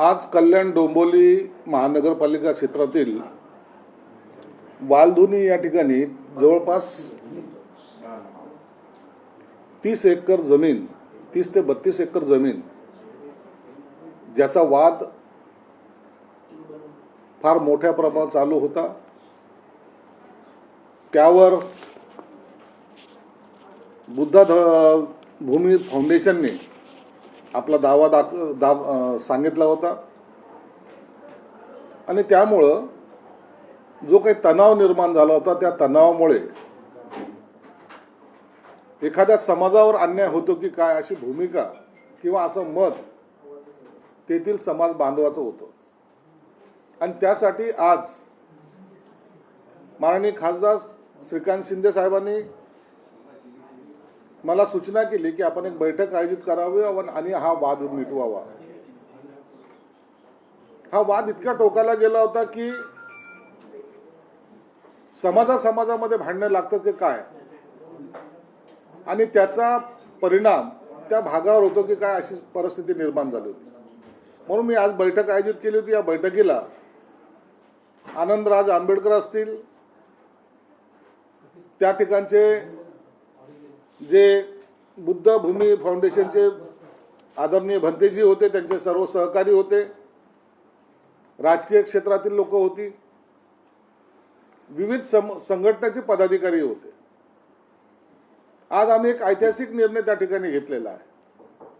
आज कल्याण डोंबिवली महानगरपालिका क्षेत्रातील वालधुनी या ठिकाणी जवळपास 30 एकर जमीन 30 ते 32 एकर जमीन ज्याचा वाद फार मोठ्या प्रमाणात चालू होता। त्यावर बुद्धा भूमी फाउंडेशनने आपला दावा सांगितला होता आणि त्यामुळं जो काही तणाव निर्माण झाला होता त्या तणावामुळे एखाद्या समाजावर अन्याय होतो की काय अशी भूमिका किंवा असं मत तेथील समाज बांधवाचं होतं आणि त्यासाठी आज माननीय खासदार श्रीकांत शिंदे साहेबांनी मला सूचना केली की आपण एक बैठक आयोजित करावी आणि हा वाद मिटवावा। हा वाद इतक्या टोकाला गेला होता की समाजामध्ये भांडणं लागतं की काय आणि त्याचा परिणाम त्या भागावर होतो की काय अशी परिस्थिती निर्माण झाली होती। म्हणून मी आज बैठक आयोजित केली होती। या बैठकीला आनंदराज आंबेडकर असतील, त्या ठिकाणचे जे बुद्ध भूमी फाउंडेशनचे आदरणीय भंतेजी होते, त्यांचे सर्व सहकारी होते, राजकीय क्षेत्रातील लोक होती, विविध संघटनेचे पदाधिकारी होते। आज आम्ही एक ऐतिहासिक निर्णय त्या ठिकाणी घेतलेला आहे।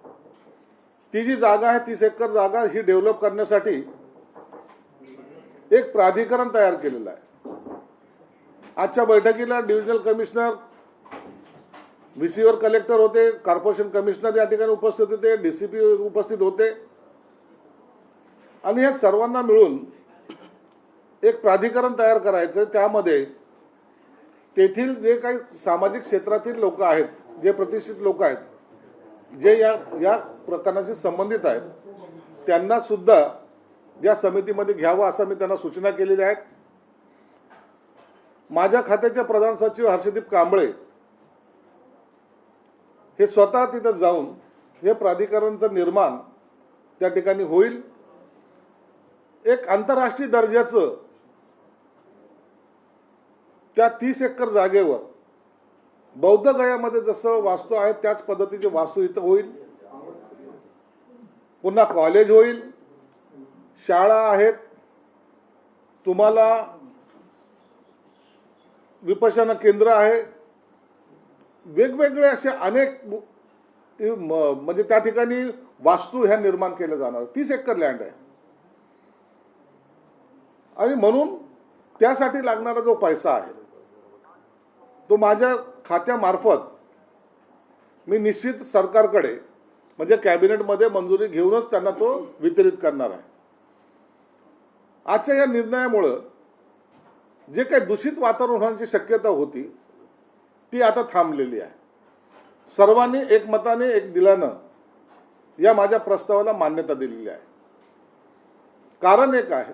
ती जी जागा आहे 30 एकर जागा ही डेव्हलप करण्यासाठी एक प्राधिकरण तयार केलेलं आहे। आजच्या बैठकीला डिव्हिजनल कमिशनर, व्हीसीवर कलेक्टर होते, कॉर्पोरेशन कमिशनर या ठिकाणी उपस्थित होते, डीसीपी उपस्थित होते आणि या सर्वांना मिळून एक प्राधिकरण तयार करायचं। त्यामध्ये तेथील जे काही सामाजिक क्षेत्रातील लोक आहेत, जे प्रतिष्ठित लोक आहेत, जे या प्रकरणाशी संबंधित आहेत, त्यांना सुद्धा या समितीमध्ये घ्यावं असं मी त्यांना सूचना केलेल्या आहेत। माझ्या खात्याचे प्रधान सचिव हर्षदीप कांबळे हे स्वतः तिथे जाऊन हे प्राधिकरणचं निर्माण त्या ठिकाणी होईल। एक आंतरराष्ट्रीय दर्जाचं त्या 30 एकर जागेवर बौद्ध गयामध्ये जसं वास्तू आहे त्याच पद्धतीचे वास्तू इथं होईल। पुन्हा कॉलेज होईल, शाळा आहेत, तुम्हाला विपश्यना केंद्र आहे, वेगवेगळे असे अनेक म्हणजे त्या ठिकाणी वास्तू ह्या निर्माण केल्या जाणार। 30 एकर लँड आहे आणि म्हणून त्यासाठी लागणारा जो पैसा आहे तो माझ्या खात्यामार्फत मी निश्चित सरकारकडे म्हणजे कॅबिनेटमध्ये मंजुरी घेऊनच त्यांना तो वितरित करणार आहे। आजच्या या निर्णयामुळे जे काही दूषित वातावरण होण्याची शक्यता होती ती आता थांबलेली आहे। सर्वांनी एकमताने एक दिलानं या माझ्या प्रस्तावाला मान्यता दिलेली आहे। कारण एक आहे,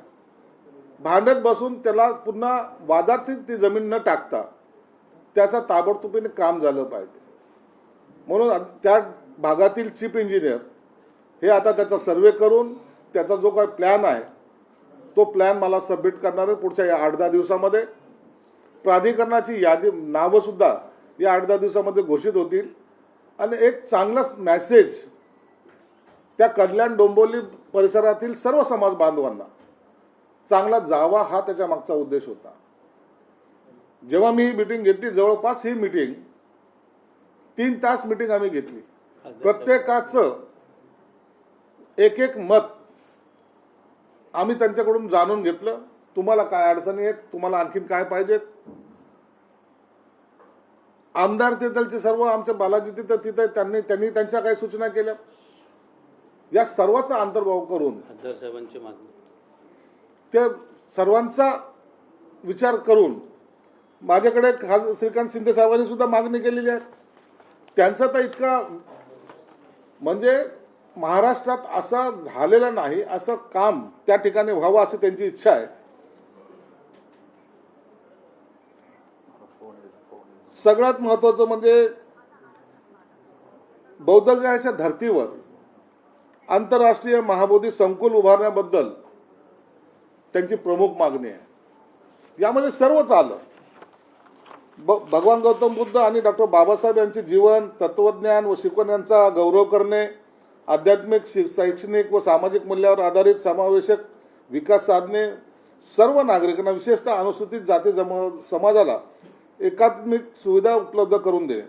भांडत बसून त्याला पुन्हा वादात ती जमीन न टाकता त्याचा ताबडतोबीने काम झालं पाहिजे। म्हणून त्या भागातील चीफ इंजिनियर हे आता त्याचा सर्वे करून त्याचा जो काही प्लॅन आहे तो प्लॅन मला सबमिट करणार आहे पुढच्या या 8-10 दिवसामध्ये। प्राधिकरणाची यादी नावं सुद्धा या 8-10 दिवसामध्ये घोषित होतील आणि एक चांगलाच मेसेज त्या कल्याण डोंबिवली परिसरातील सर्व समाज बांधवांना चांगला जावा हा त्याच्या मागचा उद्देश होता। जेव्हा मी ही मीटिंग घेतली, जवळपास ही मीटिंग 3 तास मीटिंग आम्ही घेतली। प्रत्येकाचं एक मत आम्ही त्यांच्याकडून जाणून घेतलं। तुम्हाला काय अडचणी आहेत, तुम्हाला आणखीन काय पाहिजेत। आमदार तिथलचे सर्व आमचे बालाजी तिथे त्यांनी त्यांच्या काही सूचना केल्या। या सर्वांचा अंतर्भाव करून त्या सर्वांचा विचार करून माझ्याकडे श्रीकांत शिंदे साहेबांनी सुद्धा मागणी केलेली आहे। त्यांचा तर इतका म्हणजे महाराष्ट्रात असा झालेला नाही असं काम त्या ठिकाणी व्हावं अशी त्यांची इच्छा आहे। सगळ्यात महत्त्वाचं म्हणजे बौद्ध गयाच्या धर्तीवर आंतरराष्ट्रीय महाबोधी संकुल उभारण्याबद्दल त्यांची प्रमुख मागणी आहे. यामध्ये सर्वच आलं. भगवान गौतम बुद्ध आणि डॉक्टर बाबासाहेब यांचे जीवन, तत्वज्ञान व शिकवण्यांचा गौरव करणे, आध्यात्मिक, शैक्षणिक व सामाजिक मूल्यावर आधारित समावेशक विकास साधणे, सर्व नागरिकांना विशेषतः अनुसूचित जाती समाजाला एकात्मिक सुविधा उपलब्ध करून देणे,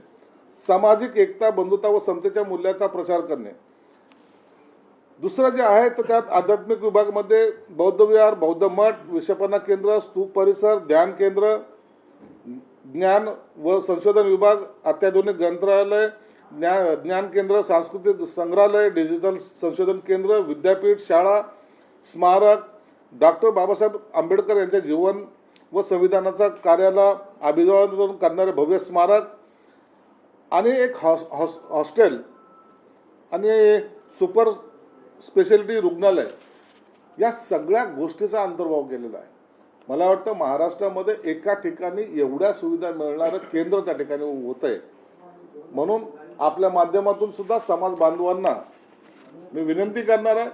सामाजिक एकता, बंधुता व समतेच्या मूल्याचा प्रचार करणे. दुसरं जे आहे तर त्यात आध्यात्मिक विभागामध्ये बौद्ध विहार, बौद्ध मठ, विश्वपना केंद्र, स्तूप परिसर, ध्यान केंद्र, ज्ञान व संशोधन विभाग, अत्याधुनिक ग्रंथालय, ज्ञान केंद्र, सांस्कृतिक संग्रहालय, डिजिटल संशोधन केंद्र, विद्यापीठ, शाळा, स्मारक, डॉक्टर बाबासाहेब आंबेडकर यांच्या जीवन व संविधानाचा कार्याला अभिवादन करणारे भव्य स्मारक आणि एक हॉस्टेल आणि सुपर स्पेशालिटी रुग्णालय, या सगळ्या गोष्टीचा अंतर्भाव केलेला आहे. मला वाटतं महाराष्ट्रामध्ये एका ठिकाणी एवढ्या सुविधा मिळणारं केंद्र त्या ठिकाणी होत आहे. म्हणून आपल्या माध्यमातून सुद्धा समाज बांधवांना मी विनंती करणार आहे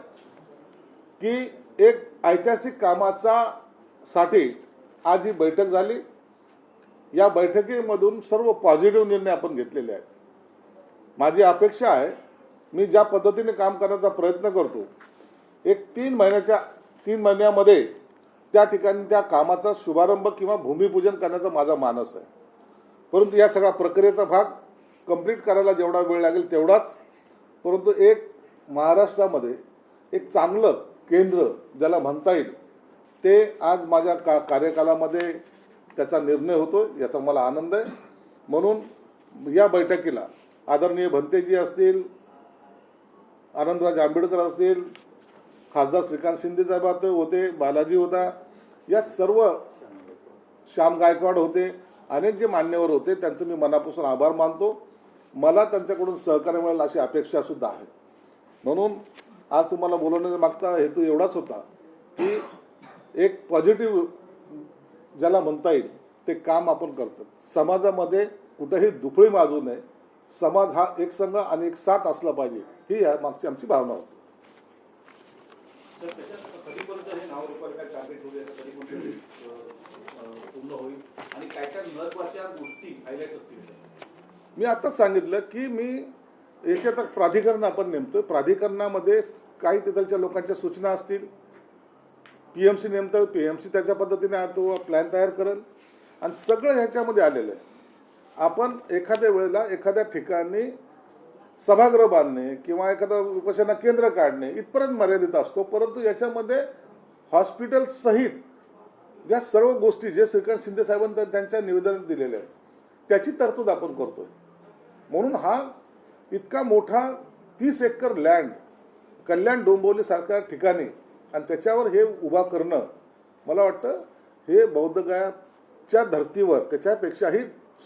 की एक ऐतिहासिक कामाचा साठी आज ही बैठक झाली. या बैठकीमधून सर्व पॉझिटिव्ह निर्णय आपण घेतलेले आहेत. माझी अपेक्षा आहे, मी ज्या पद्धतीने काम करण्याचा प्रयत्न करतो, एक 3 महिन्यामध्ये त्या ठिकाणी त्या कामाचा शुभारंभ किंवा भूमिपूजन करण्याचा माझा मानस आहे. परंतु या सगळ्या प्रक्रियेचा भाग कंप्लीट करायला जेवढा वेळ लागेल तेवढाच. परंतु एक महाराष्ट्रामध्ये एक चांगलं केंद्र ज्याला म्हणता येईल ते आज माझ्या कार्यकालामध्ये त्याचा निर्णय होतो, याचा मला आनंद आहे. म्हणून या बैठकीला आदरणीय भंतेजी असतील, आनंदराज आंबेडकर असतील, खासदार श्रीकांत शिंदे साहेब होते, बालाजी होता, या सर्व, श्याम गायकवाड होते, अनेक जे मान्यवर होते त्यांचं मी मनापासून आभार मानतो. मला त्यांच्याकडून सहकार्य मिळेल अशी अपेक्षा सुद्धा आहे. म्हणून आज तुम्हाला बोलवण्याचा मागचा हेतू एवढाच होता की एक पॉझिटिव्ह ज्याला म्हणता येईल ते काम आपण करतो. समाजामध्ये कुठेही दुफळी माजू नये, समाज हा एक संघ आणि एक साथ असला पाहिजे, ही या मागची आमची भावना होती. मी आताच सांगितलं की मी याच्यात प्राधिकरण आपण नेमतोय. प्राधिकरणामध्ये काही तिथलच्या लोकांच्या सूचना असतील, PMC नेमतोय, PMC त्याच्या पद्धतीने तो प्लॅन तयार करेल आणि सगळं ह्याच्यामध्ये आलेलं आहे. आपण एखाद्या वेळेला एखाद्या ठिकाणी सभागृह बांधणे किंवा एखादं विपश्यना केंद्र काढणे इथपर्यंत मर्यादित असतो. परंतु याच्यामध्ये हॉस्पिटल सहित या सर्व गोष्टी जे श्रीकांत शिंदे साहेबांनी त्यांच्या निवेदनात दिलेल्या आहेत त्याची तरतूद आपण करतोय. म्हणून हा इतका मोठा 30 एकर लँड कल्याण डोंबिवलीसारख्या ठिकाणी आणि त्याच्यावर हे उभा करणं, मला वाटतं हे बौद्धगयाच्या धर्तीवर त्याच्यापेक्षाही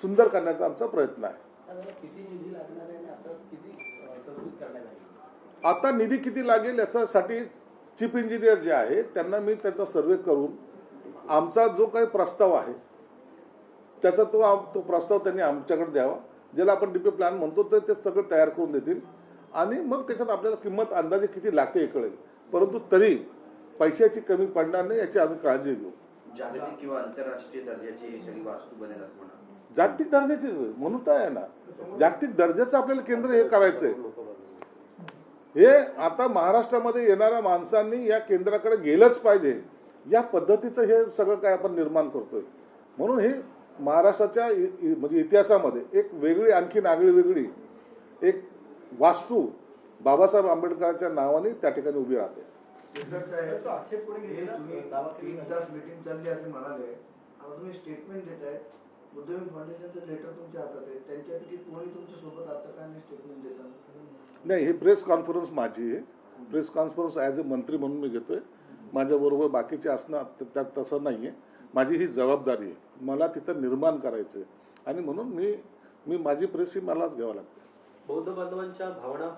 सुंदर करण्याचा आमचा प्रयत्न आहे. आता निधी किती लागेल याच्यासाठी चीफ इंजिनियर जे आहे त्यांना मी त्याचा सर्वे करून आमचा जो काही प्रस्ताव आहे त्याचा तो प्रस्ताव त्यांनी आमच्याकडे द्यावा, ज्याला आपण DP प्लॅन म्हणतो, तर ते सगळं तयार करून देतील आणि मग त्याच्यात आपल्याला किंमत अंदाजे किती लागते हे कळेल. परंतु तरी पैशाची कमी पडणार नाही याची आम्ही काळजी घेऊ. जागतिक किंवा आंतरराष्ट्रीय दर्जाची सगळी वास्तू बनेल असं म्हणा. जागतिक दर्जाची म्हणून तर आहे ना, जागतिक दर्जाचं आपल्याला केंद्र हे करायचंय. हे आता महाराष्ट्रामध्ये येणाऱ्या माणसांनी या केंद्राकडे गेलंच पाहिजे या पद्धतीचं हे सगळं काय आपण निर्माण करतोय. म्हणून हे महाराष्ट्राच्या म्हणजे इतिहासामध्ये एक वेगळी, आणखी आगळी वेगळी एक वास्तू बाबासाहेब आंबेडकरांच्या नावाने त्या ठिकाणी उभी राहते. मीटिंग चालली असे म्हणाले, आता तुम्ही स्टेटमेंट देताय, बुद्धविहार फाउंडेशनचं लेटर तुमच्या हातात आहे, त्यांच्यापैकी कोणी तुमच्या सोबत आता काय नाही स्टेटमेंट देतात? नाही, ही प्रेस कॉन्फरन्स माझी आहे. प्रेस कॉन्फरन्स ॲज अ मंत्री म्हणून मी घेतोय. माझ्याबरोबर बाकीचे असणं त्यात तसं नाही आहे. माझी ही जबाबदारी आहे, मला तिथं निर्माण करायचं आहे आणि म्हणून मी माझी प्रेस ही मलाच घ्यावं लागते. बौद्ध बांधवांच्या भावना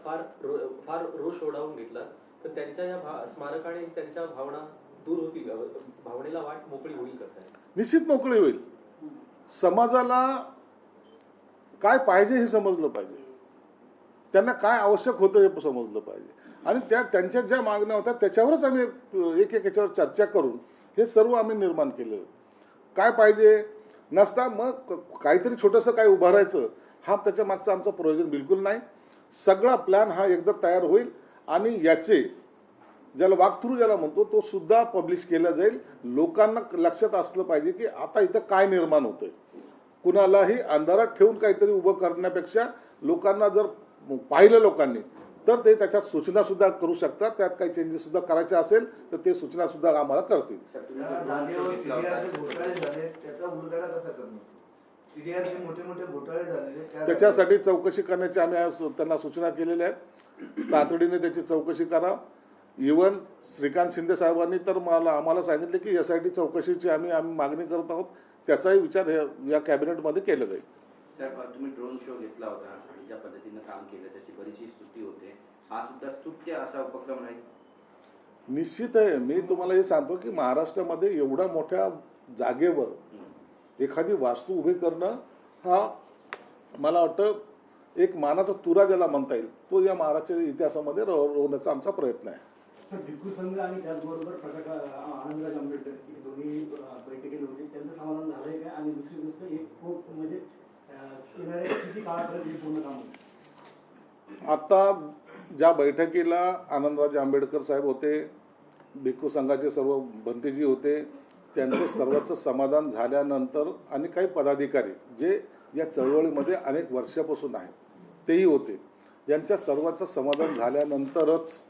फार रोष ओढावून घेतला, तर त्यांच्या या स्मारकाने त्यांच्या भावना दूर होतील, भावनेला वाट मोकळी होईल कसं आहे? निश्चित मोकळी होईल. समाजाला काय पाहिजे हे समजलं पाहिजे, त्यांना काय आवश्यक होतं हे समजलं पाहिजे. आणि त्यांच्या ज्या मागण्या होत्या त्याच्यावरच आम्ही एक याच्यावर चर्चा करून हे सर्व आम्ही निर्माण केलेलं. काय पाहिजे नसता मग काहीतरी छोटंसं काय उभारायचं हा त्याच्या मागचं आमचं प्रयोजन बिलकुल नाही. सगळा प्लॅन हा एकदा तयार होईल आणि याचे ज्याला वॉकथ्रू ज्याला म्हणतो तो सुद्धा पब्लिश केला जाईल. लोकांना लक्षात असलं पाहिजे की आता इथं काय निर्माण होतंय. कुणालाही अंधारात ठेवून काहीतरी उभं करण्यापेक्षा लोकांना जर पाहिलं लोकांनी तर ते त्याच्यात सूचना सुद्धा करू शकतात. त्यात काही चेंजेस सुद्धा करायचे असेल तर ते सूचना सुद्धा आम्हाला करतील. सर, तुम्ही त्या तो drone जागेवर show घेतला होता. TDR चे घोटाळे झाले त्याचा उलगडा कसा करणार? TDR चे मोठे मोठे घोटाळे झालेले त्याच्यासाठी चौकशी करण्याची आम्ही आज त्यांना सूचना केलेल्या आहेत. तातडीने त्याची चौकशी करा. इव्हन श्रीकांत शिंदे साहेबांनी तर आम्हाला सांगितले की SIT चौकशीची आम्ही मागणी करत आहोत. त्याचाही विचार या कॅबिनेटमध्ये केला जाईल. सर, तुम्ही ड्रोन शो घेतला होता आणि ज्या पद्धतीनं काम केलं त्याची बरीचशी स्तुती होते. हा सुद्धा स्तुत्य असा उपक्रम नाही. निश्चित आहे. मी तुम्हाला हे सांगतो की महाराष्ट्रामध्ये एवढ्या मोठ्या जागेवर एखादी वास्तू उभी करणं हा मला वाटतं एक मानाचा तुरा ज्याला म्हणता येईल तो या महाराष्ट्राच्या इतिहासामध्ये रोवण्याचा आमचा प्रयत्न आहे. सर, भिक्खू संघ आणि त्याचबरोबर आनंदराज आंबेडकर दोन्ही बैठकीला होते, त्यांचं समाधान झालंय का? आणि दुसरी गोष्ट एक खूप म्हणजे येणाऱ्या किती काळापर्यंत हे पूर्ण काम होईल? आता ज्या बैठकीला आनंदराज आंबेडकर साहेब होते, भिक्खू संघाचे सर्व भंतेजी होते, त्यांचं सर्वांचं समाधान झाल्यानंतर आणि काही पदाधिकारी जे या चळवळीमध्ये अनेक वर्षापासून आहेत तेही होते, यांच्या सर्वांचं समाधान झाल्यानंतरच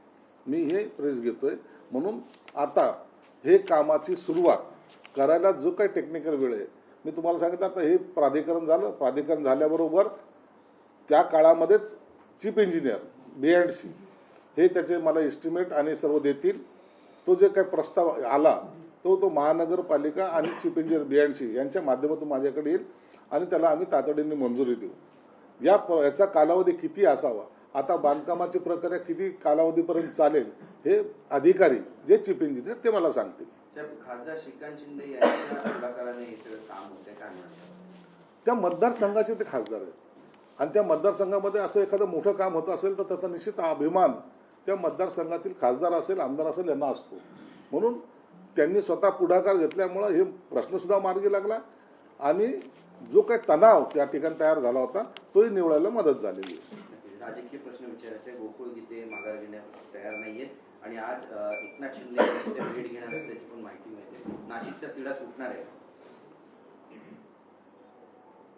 मी हे प्रेस घेतोय. म्हणून आता हे कामाची सुरुवात करायला जो काही टेक्निकल वेळ आहे मी तुम्हाला सांगितलं. आता हे प्राधिकरण झालं. प्राधिकरण झाल्याबरोबर त्या काळामध्येच चीफ इंजिनियर B&C हे त्याचे मला एस्टिमेट आणि सर्व देतील. तो जे काही प्रस्ताव आला तो महानगरपालिका आणि चीफ इंजिनियर B&C यांच्या माध्यमातून माझ्याकडे येईल आणि त्याला आम्ही तातडीने मंजुरी देऊ. याचा कालावधी किती असावा, आता बांधकामाची प्रक्रिया किती कालावधीपर्यंत चालेल हे अधिकारी जे चीफ इंजिनियर ते मला सांगतील. खासदार श्रीकांत शिंदे यांच्या पुढाकाराने हे सगळं काम होतंय काय म्हणतात? त्या मतदारसंघाचे ते खासदार आहेत आणि त्या मतदारसंघामध्ये असं एखादं मोठं काम होतं असेल तर त्याचा निश्चित अभिमान त्या मतदारसंघातील खासदार असेल आमदार असेल यांना असतो. म्हणून त्यांनी स्वतः पुढाकार घेतल्यामुळं हे प्रश्नसुद्धा मार्गी लागला आणि जो काही तणाव त्या ठिकाणी तयार झाला होता तोही निवळायला मदत झालेली आहे. राजकीय प्रश्न विचारायचे. गोकुळ गीते माघार घेण्यास तयार नाहीयेत आणि आज एकनाथ शिंदे यांची ते भेट घेणार असल्याची पण माहिती मिळते. नाशिकचा तिढा सुटणार आहे.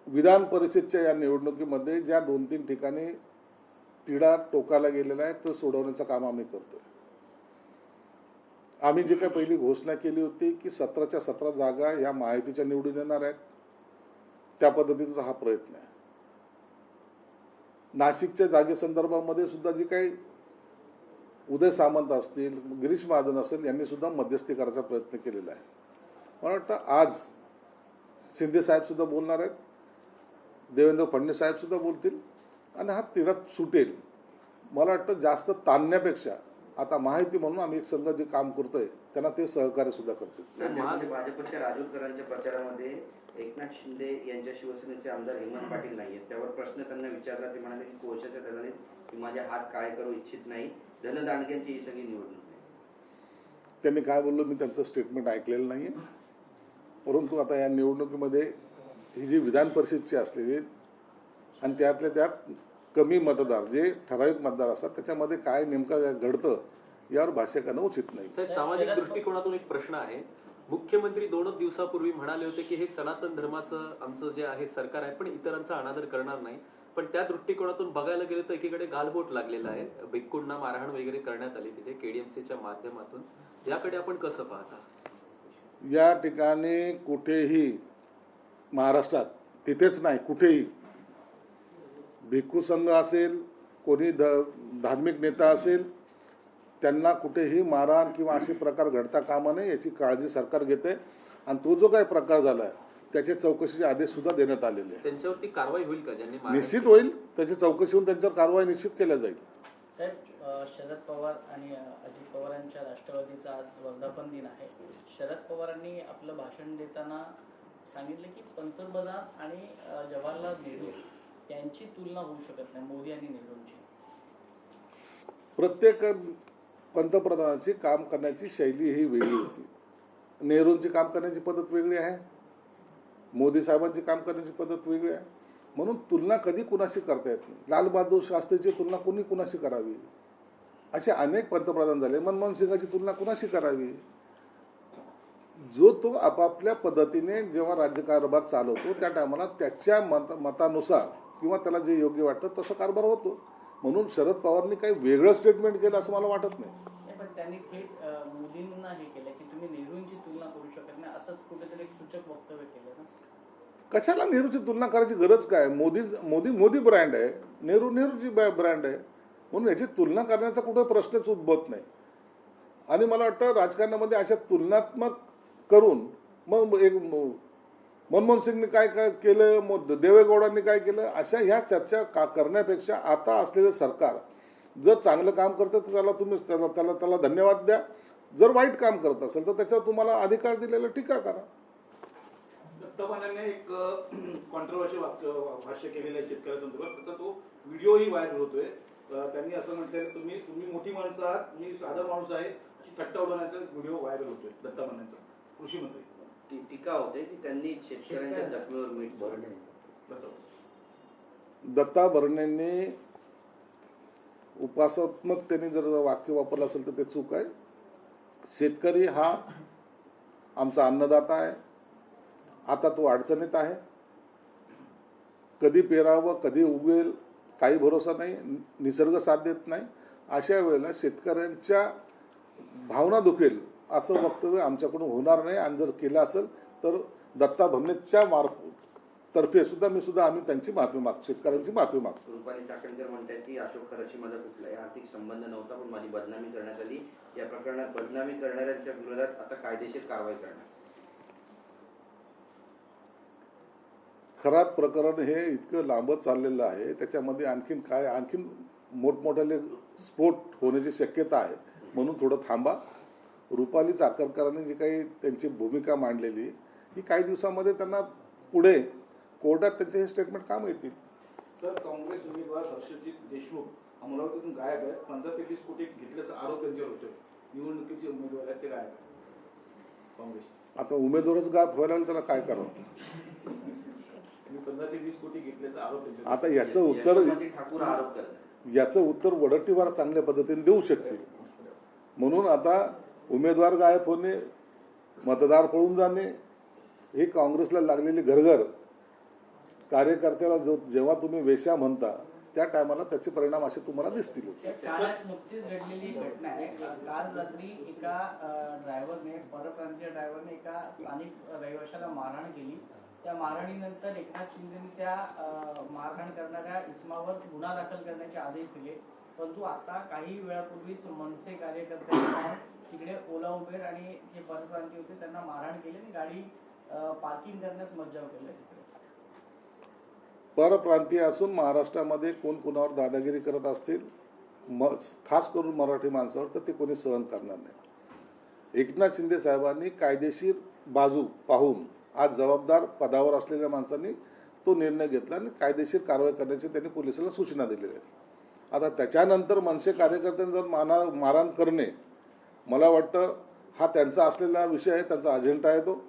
विधान परिषदच्या या निवडणुकीमध्ये ज्या 2-3 ठिकाणी तिढा टोकाला गेलेला आहे तो सोडवण्याचं काम आम्ही करतोय. आम्ही जी काही पहिली घोषणा केली होती की 17च्या 17 जागा ह्या महायुतीच्या निवडून येणार आहेत त्या पद्धतीचा हा प्रयत्न आहे. नाशिकच्या जागेसंदर्भामध्ये सुद्धा जी काही उदय सामंत असतील, गिरीश महाजन असेल यांनी सुद्धा मध्यस्थी करायचा प्रयत्न केलेला आहे. मला वाटतं आज शिंदे साहेब सुद्धा बोलणार आहेत, देवेंद्र फडणवीस साहेब सुद्धा बोलतील आणि हा तिढा सुटेल. मला वाटतं जास्त ताणण्यापेक्षा आता माहिती म्हणून आम्ही एक संघ जे काम करतोय त्यांना ते सहकार्य सुद्धा करतील. नांदेडमध्ये भाजपच्या राजूरकरांच्या प्रचारामध्ये एकनाथ शिंदे यांच्या शिवसेनेचे आमदार हेमंत पाटील नाहीयेत. त्यावर प्रश्न त्यांना विचारला. ते म्हणाले की कोशाच्या दलाने माझे हात काळे करू इच्छित नाही. धनदांडग्यांची ही सगळी निवडणूक आहे. त्यांनी काय बोललो मी त्यांचं स्टेटमेंट ऐकलेलं नाही आहे. परंतु आता या निवडणुकीमध्ये ही जी विधान परिषदची असलेली आणि त्यातल्या त्यात कमी मतदार जे ठराविक मतदार असतात त्याच्यामध्ये काय नेमकं घडतं यावर भाष्य करणं उचित नाही. साहेब, सामाजिक दृष्टिकोनातून एक प्रश्न आहे. मुख्यमंत्री 2 दिवसापूर्वी म्हणाले होते की हे सनातन धर्माचं आमचं जे आहे सरकार आहे पण इतरांचा अनादर करणार नाही. पण त्या दृष्टिकोनातून बघायला गेलं तर एकीकडे गालबोट लागलेला आहे. भिक्खूंना मारहाण वगैरे करण्यात आली तिथे KDMCच्या माध्यमातून. याकडे आपण कसं पाहता? या ठिकाणी कुठेही महाराष्ट्रात तिथेच नाही कुठेही भिक्खू संघ असेल कोणी धार्मिक नेता असेल त्यांना कुठेही मारहाण किंवा असे प्रकार घडता कामा नये याची काळजी सरकार घेते आणि तो जो काही प्रकार झाला आहे त्याचे चौकशीचे आदेश सुद्धा देण्यात आलेले आहे. त्यांच्यावरती कारवाई होईल का? ज्यांनी निश्चित होईल. त्याची चौकशी होऊन त्यांच्यावर कारवाई निश्चित केल्या जाईल. साहेब, शरद पवार आणि अजित पवारांच्या राष्ट्रवादीचा आज वर्धापन दिन आहे. शरद पवारांनी आपलं भाषण देताना सांगितलं की पंतप्रधान आणि जवाहरलाल नेहरू यांची तुलना होऊ शकत नाही, मोदी आणि नेहरूंची. प्रत्येक पंतप्रधानाची काम करण्याची शैली ही वेगळी होती. नेहरूंची काम करण्याची पद्धत वेगळी आहे, मोदी साहेबांची काम करण्याची पद्धत वेगळी आहे. म्हणून तुलना कधी कुणाशी करता येत नाही. लालबहादूर शास्त्रीची तुलना कोणी कुणाशी करावी, असे अनेक पंतप्रधान झाले. मनमोहन सिंगाची तुलना कुणाशी करावी. जो तो आपापल्या पद्धतीने जेव्हा राज्यकारभार चालवतो त्या टायमाला त्याच्या मतानुसार किंवा त्याला जे योग्य वाटतं तसं कारभार होतो. म्हणून शरद पवारांनी काही वेगळं स्टेटमेंट केलं असं मला वाटत नाही. पण त्यांनी थेट मोदींना हे केलं की तुम्ही नेहरूंची तुलना करू शकत नाही, असंच कुठेतरी एक सूचक वक्तव्य केलं ना. कशाला नेहरूची तुलना करायची गरज काय. मोदी ब्रँड आहे, नेहरूची ब्रँड आहे. म्हणून याची तुलना करण्याचा कुठे प्रश्नच उद्भवत नाही. आणि मला वाटतं राजकारणामध्ये अशा तुलनात्मक करून मग एक मनमोहन सिंगने काय काय केलं, मग देवेगौडांनी काय केलं, अशा ह्या चर्चा करण्यापेक्षा आता असलेलं सरकार जर चांगलं काम करतं तर त्याला तुम्ही त्याला धन्यवाद द्या. जर वाईट काम करत असेल तर त्याच्यावर तुम्हाला अधिकार दिलेला टीका करा. दत्ताबांनी एक कॉन्ट्रोवर्शियल भाष्य केलेलं आहे शेतकऱ्यांसंदर्भात. त्याचा तो व्हिडिओही व्हायरल होतोय. त्यांनी असं म्हटलंय तुम्ही मोठी माणसं आहात, मी साधा माणूस आहे अशी थट्टा उडवण्याचा व्हिडिओ व्हायरल होतोय दत्ताबांचा. कृषी मंत्री टीका होते की त्यांनी शेतकऱ्यांच्या जखमीवर मीठ भरणे. दत्ता भरणेंनी उपासात्मक त्यांनी जर वाक्य वापरलं असेल तर ते चूक आहे. शेतकरी हा आमचा अन्नदाता आहे. आता तो अडचणीत आहे. कधी पेरावं कधी उगवेल काही भरोसा नाही, निसर्ग साथ देत नाही. अशा वेळेला शेतकऱ्यांच्या भावना दुखेल असं वक्तव्य आमच्याकडून होणार नाही. आणि जर केलं असेल तर दत्ता भरणेच्या तर्फे सुद्धा आम्ही त्यांची माफी मागतो, शेतकऱ्यांची माफी मागतो. रुपाली चाकणकर म्हणतात की अशोक खराशी माझा कुठलाही आर्थिक संबंध नव्हता, पण माझी बदनामी करण्यात आली. या प्रकरणात बदनामी करणाऱ्यांच्या विरोधात आता कायदेशीर कारवाई करणार. खरात प्रकरण हे इतकं लांबत चाललेलं आहे. त्याच्यामध्ये आणखीन मोठमोठ्याले स्फोट होण्याची शक्यता आहे. म्हणून थोडं थांबा. रुपाली चाकणकरांनी जी काही त्यांची भूमिका मांडलेली ही काही दिवसामध्ये त्यांना पुढे कोर्टात त्यांचे हे स्टेटमेंट काम येतील. तर काँग्रेस उमेदवार हर्षजित देशमुख अमरावतीतून गायब आहे. 15 ते 20 कोटी घेतल्याचा आरोप त्यांच्यावर होतोय. निवडणुकीचे उमेदवार आहेत ते गायब आहे काँग्रेस. आता उमेदवारच गायब व्हायला लागला, त्याला काय करावं. 15 ते 20 कोटी घेतल्याचा आरोप त्यांच्यावर. आता ठाकूर आरोप करतात. याचं उत्तर वडट्टीवार चांगल्या पद्धतीने देऊ शकतील. म्हणून आता उमेदवार गायब होणे, मतदार पळून जाणे हे काँग्रेसला लागलेली घरघर. कार्यकर्त्याला जेव्हा तुम्ही वेश्या म्हणता त्या टायमाला त्याचे परिणाम असे तुम्हाला दिसतीलच. ठाण्यात नुकतीच घडलेली घटना आहे. काल रात्री एका ड्रायव्हरने, परप्रांतीय ड्रायव्हरने एका स्थानिक रहिवाशाला मारहाण केली. त्या मारहाणीनंतर एकनाथ शिंदेने त्या मारहाण करणाऱ्या इस्मावर गुन्हा दाखल करण्याचे आदेश दिले. परंतु आता काही वेळापूर्वीच मनसे कार्यकर्त्यांनी तिकडे ओला उबेर आणि जे परप्रांतीय होते त्यांना मारहाण केली आणि गाडी पार्किंग करण्यास मज्जाव केला. परप्रांतीय असून महाराष्ट्रामध्ये कोण कुणावर दादागिरी करत असतील, खास करून मराठी माणसावर, तर ते कोणी सहन करणार नाही. एकनाथ शिंदे साहेबांनी कायदेशीर बाजू पाहून आज जबाबदार पदावर असलेल्या माणसांनी तो निर्णय घेतला आणि कायदेशीर कारवाई करण्याची त्यांनी पोलिसाला सूचना दिलेल्या आहेत. आता त्याच्यानंतर मनसे कार्यकर्त्यांचा मारहाण करणे मला वाटतं हा त्यांचा असलेला विषय आहे, त्यांचा अजेंडा आहे तो.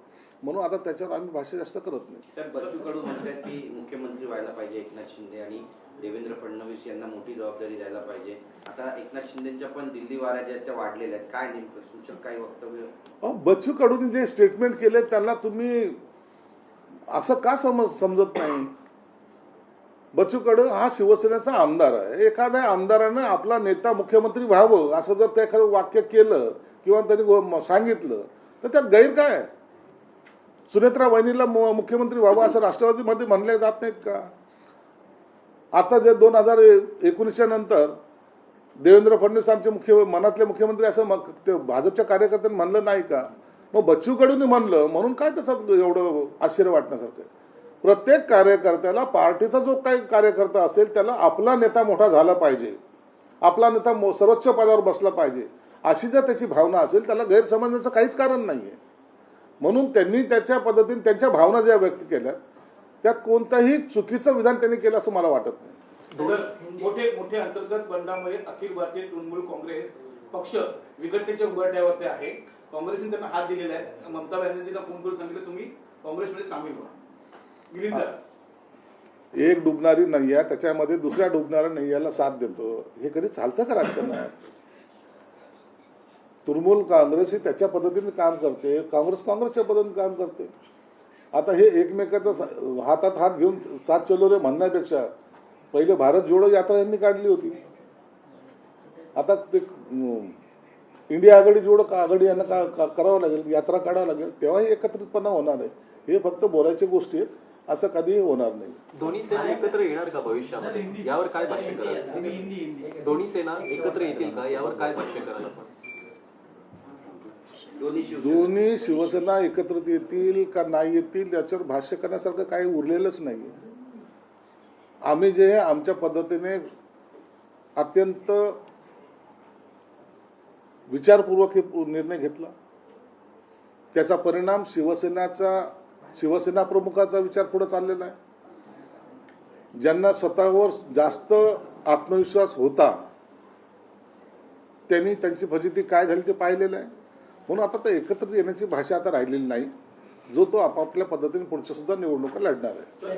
म्हणून आता त्याच्यावर आम्ही भाष्य जास्त करत नाही. तर बच्चू कडू म्हणतात की मुख्यमंत्री व्हायला पाहिजे एकनाथ शिंदे आणि देवेंद्र फडणवीस यांना मोठी जबाबदारी द्यायला पाहिजे. आता एकनाथ शिंदेच्या पण दिल्ली वाऱ्या ज्या त्या वाढलेल्या आहेत, काय नेमकं सूचक काही वक्तव्य. बच्चू कडूंनी जे स्टेटमेंट केले त्यांना तुम्ही असं का समजत नाही. बच्चू कडू हा शिवसेनेचा आमदार आहे. एखाद्या आमदारानं आपला नेता मुख्यमंत्री व्हावं असं जर त्या एखादं वाक्य केलं किंवा त्यांनी सांगितलं तर त्यात गैर काय आहे. सुनेत्रा वहिनीला मुख्यमंत्री व्हावं असं राष्ट्रवादीमध्ये म्हणले जात नाहीत का. आता जे 2019च्या नंतर देवेंद्र फडणवीस आमचे मनातले मुख्यमंत्री असं ते भाजपच्या कार्यकर्त्यांनी म्हणलं नाही का. मग बच्चू कडूंनी म्हणलं म्हणून काय त्याच्यात एवढं आश्चर्य वाटण्यासारखं. प्रत्येक कार्यकर्त्याला पार्टीचा जो काही कार्यकर्ता असेल त्याला आपला नेता मोठा झाला पाहिजे, आपला नेता सर्वोच्च पदावर बसला पाहिजे अशी जर त्याची भावना असेल त्याला गैरसमजण्याचं काहीच कारण नाही आहे. म्हणून त्यांनी त्याच्या पद्धतीने त्यांच्या भावना ज्या व्यक्त केल्या त्यात कोणतंही चुकीचं विधान त्यांनी केलं असं मला वाटत नाही. मोठे मोठे अंतर्गत बंडामुळे अखिल भारतीय तृणमूल काँग्रेस पक्ष विघटनेच्या उघडण्यावरती आहे. काँग्रेसने त्यांना हात दिलेला आहे. ममता बॅनर्जींना फोन करून सांगितलं तुम्ही काँग्रेसमध्ये सामील व्हा. गिरींदर एक डुबणारी नैया त्याच्यामध्ये दुसऱ्या डुबणाऱ्या नैयाला साथ देतो, हे कधी चालतं का राजकारणात? तृणमूल काँग्रेस ही त्याच्या पद्धतीने काम करते, काँग्रेस काँग्रेसच्या पद्धतीने काम करते. आता हे एकमेकाचा हातात हात घेऊन साथ चलो रे म्हणण्यापेक्षा पहिले भारत जोडो यात्रा यांनी काढली होती. आता ते इंडिया आघाडी जोडो आघाडी यांना करावं लागेल, यात्रा काढावं लागेल, तेव्हाही एकत्रितपणा होणार आहे. हे फक्त बोलायच्या गोष्टी आहेत, असं कधीही होणार नाही. दोन्ही सेना एकत्र येणार का भविष्यामध्ये, यावर काय भाष्य कराल? दोन्ही सेना एकत्र येतील का, यावर काय भाष्य कराल आपण? दोन्ही शिवसेना एकत्रित येतील का नाही येतील याच्यावर भाष्य करण्यासारखं काही उरलेलंच नाही. आम्ही जे आमच्या पद्धतीने अत्यंत विचारपूर्वक हे निर्णय घेतला, त्याचा परिणाम शिवसेना प्रमुखाचा विचार पुढे चाललेला आहे. ज्यांना स्वतःवर जास्त आत्मविश्वास होता त्यांनी त्यांची फजिती काय झाली ते पाहिलेलं आहे. म्हणून आता तर एकत्रित येण्याची भाषा आता राहिलेली नाही. जो तो आपापल्या पद्धतीने पुढच्या सुद्धा निवडणुका लढणार आहे.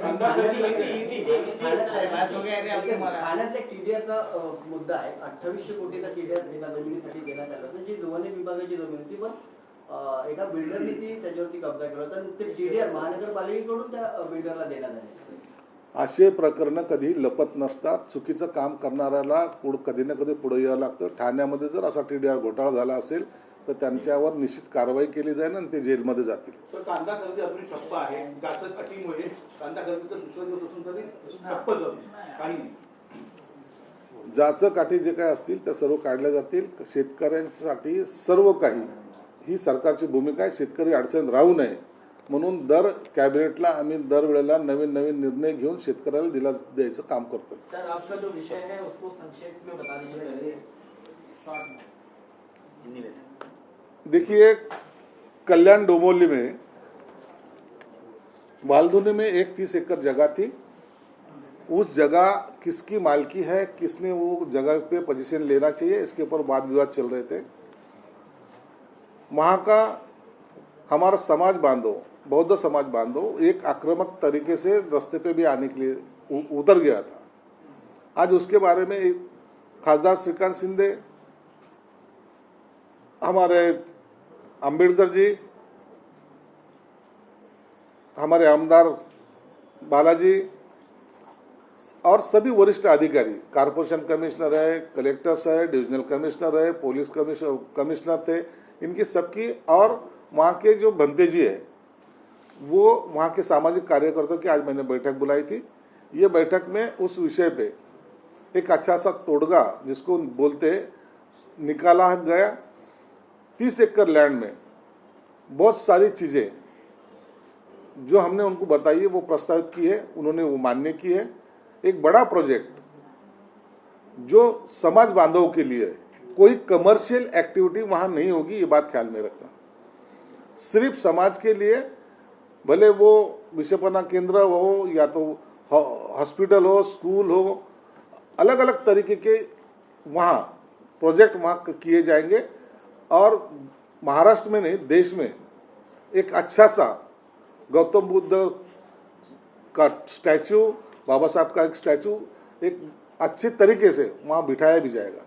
ठाण्यातल्या टीडीआरचा मुद्दा आहे. 2800 कोटीचा टीडीआर एका जमिनीसाठी देण्यात आला होता, जी वन विभागाची जमीन होती, पण एका बिल्डरने ती त्याच्यावरती कब्जा केला होता. ते टीडीआर महानगरपालिकेकडून त्या बिल्डरला देण्यात आले. असे प्रकरण कधी लपत नसतात. चुकीचं काम करणाऱ्याला कधी ना कधी पुढे यावं लागतं. ठाण्यामध्ये जर असा टीडीआर घोटाळा झाला असेल तर त्यांच्यावर निश्चित कारवाई केली जाईल आणि ते जेलमध्ये जातील. तर कांदा खरेदी अजून ठप्प आहे. गाचक अटीमुळे कांदा खरेदीचा दुसरा दिवस असून तरी ठप्पच काही नाही. जाचं काठी जे काय असतील त्या सर्व काढल्या जातील. शेतकऱ्यांसाठी सर्व काही ही सरकारची भूमिका आहे. शेतकरी अडचणीत राहू नये म्हणून दर कॅबिनेटला आम्ही दरवेळेला नवीन नवीन निर्णय घेऊन शेतकऱ्याला द्यायचं काम करतो. सर, आपका जो विषय है उसको संक्षेप में बता दीजिए. देखिए, कल्याण डोंबिवली में वालधुनी में एक 30 एकड़ जगह थी. उस जगह किसकी मालकी है, किसने वो जगह पे पोजीशन लेना चाहिए, इसके ऊपर वाद विवाद चल रहे थे. वहाँ का हमारा समाज बांधव, बौद्ध समाज बांधव एक आक्रामक तरीके से रास्ते पे भी आने के लिए उतर गया था. आज उसके बारे में खासदार श्रीकांत शिंदे, हमारे अंबेडकर जी, हमारे आमदार बालाजी और सभी वरिष्ठ अधिकारी, कॉर्पोरेशन कमिश्नर है, कलेक्टर्स है, डिविजनल कमिश्नर है, पुलिस कमिश्नर थे, इनकी सबकी और वहाँ के जो भंते जी है वो वहाँ के सामाजिक कार्यकर्ताओं की आज मैंने बैठक बुलाई थी. ये बैठक में उस विषय पे एक अच्छा सा तोड़गा जिसको बोलते निकाला गया. 30 एकड़ लैंड में बहुत सारी चीज़ें जो हमने उनको बताई है वो प्रस्तावित की है, उन्होंने वो मान्य की है. एक बड़ा प्रोजेक्ट जो समाज बांधवों के लिए है, कोई कमर्शियल एक्टिविटी वहाँ नहीं होगी, ये बात ख्याल में रखना. सिर्फ समाज के लिए, भले वो विषयपना केंद्र हो या तो हॉस्पिटल हो, स्कूल हो, अलग अलग तरीके के वहाँ प्रोजेक्ट वहाँ किए जाएंगे. और महाराष्ट्र में नहीं, देश में एक अच्छा सा गौतम बुद्ध का स्टैचू, बाबा साहब का एक स्टैचू एक अच्छे तरीके से वहाँ बिठाया भी जाएगा.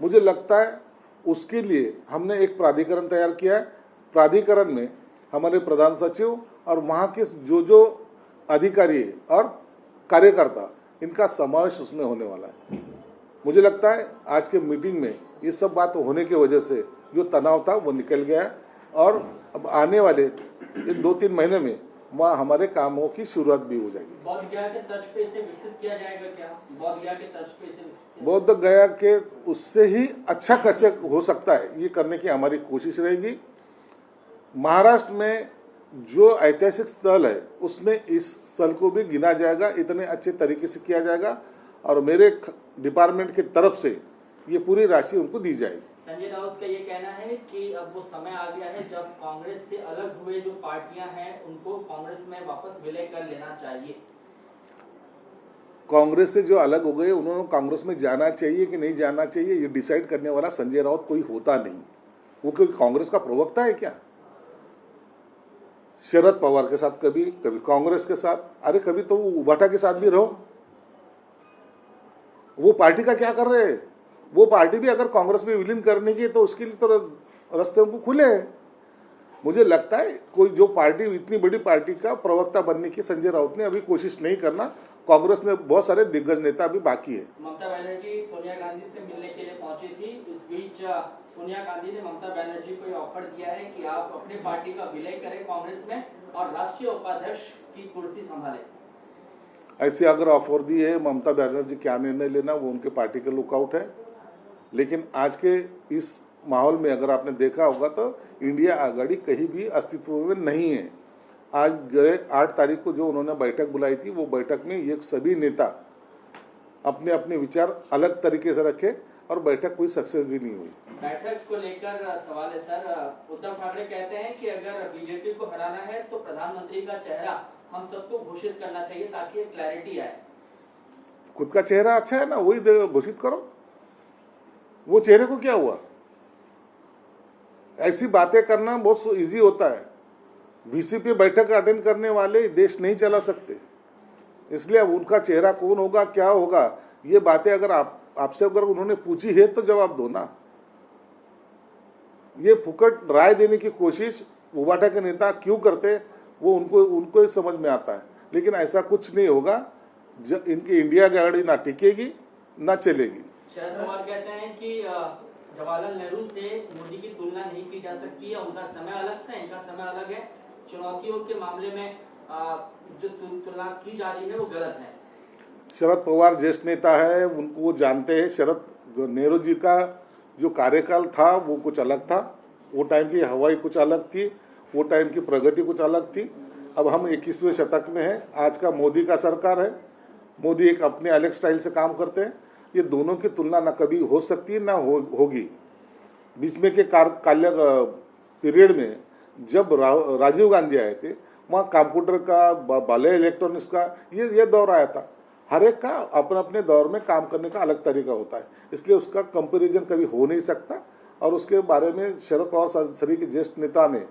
मुझे लगता है उसके लिए हमने एक प्राधिकरण तैयार किया है. प्राधिकरण में हमारे प्रधान सचिव और वहाँ के जो अधिकारी और कार्यकर्ता, इनका समावेश उसमें होने वाला है. मुझे लगता है आज के मीटिंग में ये सब बात होने की वजह से जो तनाव था वो निकल गया है. और अब आने वाले 2-3 महीने में वहाँ हमारे कामों की शुरुआत भी हो जाएगी. बौद्ध गया के तर्ज पे इसे विकसित किया जाएगा क्या? बौद्ध गया के तर्ज पे इसे बौद्ध गया के उससे ही अच्छा कैसे हो सकता है ये करने की हमारी कोशिश रहेगी. महाराष्ट्र में जो ऐतिहासिक स्थल है उसमें इस स्थल को भी गिना जाएगा, इतने अच्छे तरीके से किया जाएगा. और मेरे डिपार्टमेंट की तरफ से ये पूरी राशि उनको दी जाएगी. संजय राउत का ये कहना है कि अब वो समय आ गया है जब कांग्रेस से अलग हुए जो पार्टियां हैं उनको कांग्रेस में वापस विलय कर लेना चाहिए. कांग्रेस से जो अलग हो गए, उन्होंने कांग्रेस में जाना चाहिए कि नहीं जाना चाहिए, ये डिसाइड करने वाला संजय राउत कोई होता नहीं। वो कोई कांग्रेस का प्रवक्ता है क्या? शरद पवार के साथ कभी कभी कांग्रेस के साथ, अरे कभी तो वो उबाटा के साथ भी रहो। वो पार्टी का क्या कर रहे हैं? वो पार्टी भी अगर कांग्रेस में विलीन करने की तो उसके लिए तो रास्ते उनको खुले हैं। मुझे लगता है कोई जो पार्टी, इतनी बड़ी पार्टी का प्रवक्ता बनने की संजय राउत ने अभी कोशिश नहीं करना। कांग्रेस में बहुत सारे दिग्गज नेता अभी बाकी है। ममता बनर्जी सोनिया गांधी से मिलने के लिए पहुंची थी। इस बीच सोनिया गांधी ने ममता बनर्जी को ऑफर किया है कि आप अपनी पार्टी का विलय करें कांग्रेस में और राष्ट्रीय उपाध्यक्ष की कुर्सी संभालें। ऐसे अगर ऑफर दी है, ममता बनर्जी क्या निर्णय लेना वो उनके पार्टी के लुकआउट है। लेकिन आज के इस माहौल में अगर आपने देखा होगा तो इंडिया आघाड़ी कहीं भी अस्तित्व में नहीं है। आज गए 8 तारीख को जो उन्होंने बैठक बुलाई थी, वो बैठक में ये सभी नेता अपने अपने विचार अलग तरीके से रखे और बैठक कोई सक्सेस भी नहीं हुई। बैठक को लेकर सवाल है सर, उद्धव ठाकरे कहते हैं कि अगर बीजेपी को हराना है तो प्रधानमंत्री का चेहरा हम सबको घोषित करना चाहिए ताकि क्लैरिटी आए। खुद का चेहरा अच्छा है ना, वही घोषित करो। वो चेहरे को क्या हुआ? ऐसी बातें करना बहुत इजी होता है। वीसी पे बैठक अटेंड करने वाले देश नहीं चला सकते। इसलिए अब उनका चेहरा कौन होगा, क्या होगा, ये बातें अगर आपसे अगर उन्होंने पूछी है तो जवाब दो ना। ये फुकट राय देने की कोशिश उबाटा के नेता क्यों करते, वो उनको ही समझ में आता है। लेकिन ऐसा कुछ नहीं होगा। इनकी इंडिया गाड़ी ना टिकेगी ना चलेगी। शरद पवार कहते हैं कि जवाहरलाल नेहरू से मोदी की तुलना नहीं की जा सकती है। उनका समय अलग था, इनका समय अलग है। चुनौतियों के मामले में जो तुलना की जा रही है वो गलत है। शरद पवार ज्येष्ठ नेता है, उनको वो जानते हैं। शरद नेहरू जी का जो कार्यकाल था वो कुछ अलग था। वो टाइम की हवाई कुछ अलग थी, वो टाइम की प्रगति कुछ अलग थी। अब हम 21वें शतक में हैं। आज का मोदी का सरकार है। मोदी एक अपने अलग स्टाइल से काम करते हैं। ये दोनों की तुलना ना कभी हो सकती है ना होगी। बीच में के काल्य पीरियड में जब राजीव गांधी आए थे, वहाँ कंप्यूटर का, बाले इलेक्ट्रॉनिक्स का ये दौर आया था। हर एक का अपने अपने दौर में काम करने का अलग तरीका होता है, इसलिए उसका कंपैरिजन कभी हो नहीं सकता। और उसके बारे में शरद पवार सरी के ज्येष्ठ नेता ने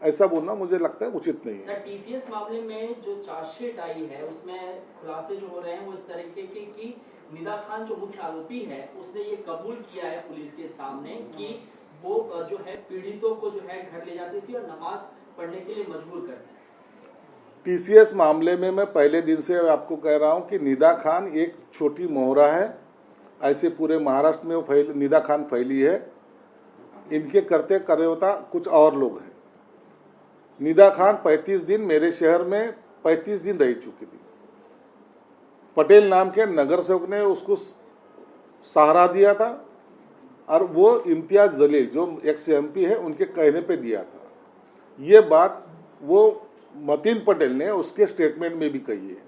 ऐसा बोलना मुझे लगता है उचित नहीं है। सर, टीसीएस मामले में जो चार्जशीट आई है उसमें खुलासे जो हो रहे हैं वो इस तरीके के कि निदा खान जो मुख्य आरोपी है उसने ये कबूल किया है पुलिस के सामने कि वो जो है पीड़ितों को जो है घर ले जाती थी और नमाज पढ़ने के लिए मजबूर करती थी। टीसीएस मामले में मैं पहले दिन से आपको कह रहा हूं कि निदा खान एक छोटी मोहरा है। ऐसे पूरे महाराष्ट्र में वो निदा खान फैली है। इनके करते कर्ता कुछ और लोग हैं। निदा खान 35 दिन मेरे शहर में 35 दिन रह चुकी थी। पटेल नाम के नगर सेवक ने उसको सहारा दिया था और वो इम्तियाज जलील जो एक्स एमपी है उनके कहने पे दिया था। ये बात वो मतीन पटेल ने उसके स्टेटमेंट में भी कही है।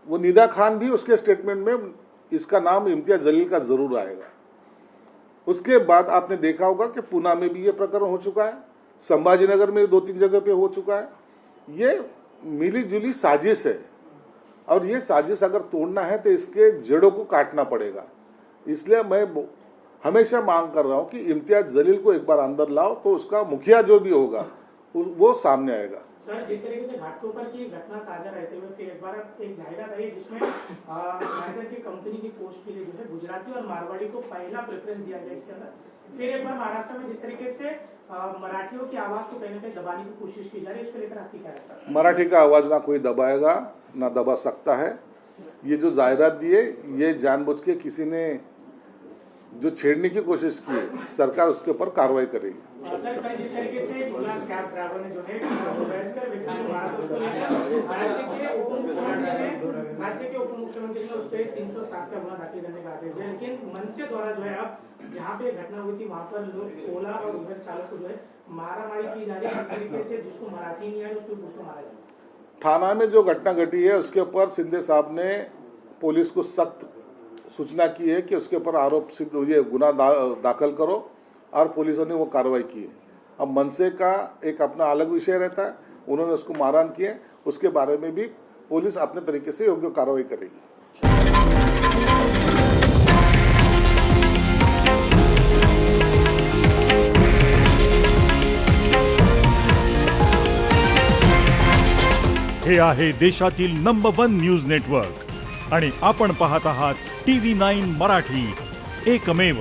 वो निदा खान भी उसके स्टेटमेंट में इसका नाम इम्तियाज जलील का जरूर आएगा। उसके बाद आपने देखा होगा कि पुणे में भी ये प्रकरण हो चुका है, संभाजीनगर में 2-3 जगह पे हो चुका है। ये मिली जुली साजिश है और ये साजिश अगर तोड़ना है तो इसके जड़ों को काटना पड़ेगा। इसलिए मैं हमेशा मांग कर रहा हूं कि इम्तियाज जलील को एक बार अंदर लाओ तो उसका मुखिया जो भी होगा वो सामने आएगा। सर, जिस तरीके से घाटकोपर की घटना ताजा रहते हुए फिर एक बार एक जाहिरात आई जिसमें नायगर की कंपनी की पोस्ट के लिए जो है गुजराती और मारवाड़ी को पहला प्रेफरेंस दिया गया इसके अंदर। फिर एक बार महाराष्ट्र में जिस तरीके से मराठियों की आवाज को कहीं ना कहीं दबाने की कोशिश की जा रही है, उसको लेकर आपकी क्या राय है? मराठी का आवाज ना कोई दबाएगा ना दबा सकता है। ये जो जाहिरात दी है ये जानबूझ के किसी ने जो छेड़ने की कोशिश की है, सरकार उसके ऊपर कार्रवाई करेगी। सर, कल जिस तरीके से कैब ड्राइवर ने जो है राज्य के उप मुख्यमंत्री ने उस पर 307 का गुना दाखिल करने का आदेश दिया। लेकिन मनसे द्वारा जो है अब जहाँ पे घटना हुई थी वहाँ पर लोग ओला और उबर चालक को जो है मारामारी की जा रही है। इस तरीके से जिसको मराठी नहीं आए उसको मारा जाए। थाना में जो घटना घटी है उसके ऊपर शिंदे साहब ने पुलिस को सख्त सूचना की है कि उसके ऊपर आरोप सिद्ध ये गुना दाखिल करो और पुलिसों ने वो कार्रवाई की है। अब मनसे का एक अपना अलग विषय रहता है, उन्होंने उसको मारहाण किए, उसके बारे में भी पुलिस अपने तरीके से योग्य कार्रवाई करेगी। हे आहे देशातील नंबर 1 न्यूज नेटवर्क आणि आपण पाहत आहात TV9 मराठी, एकमेव.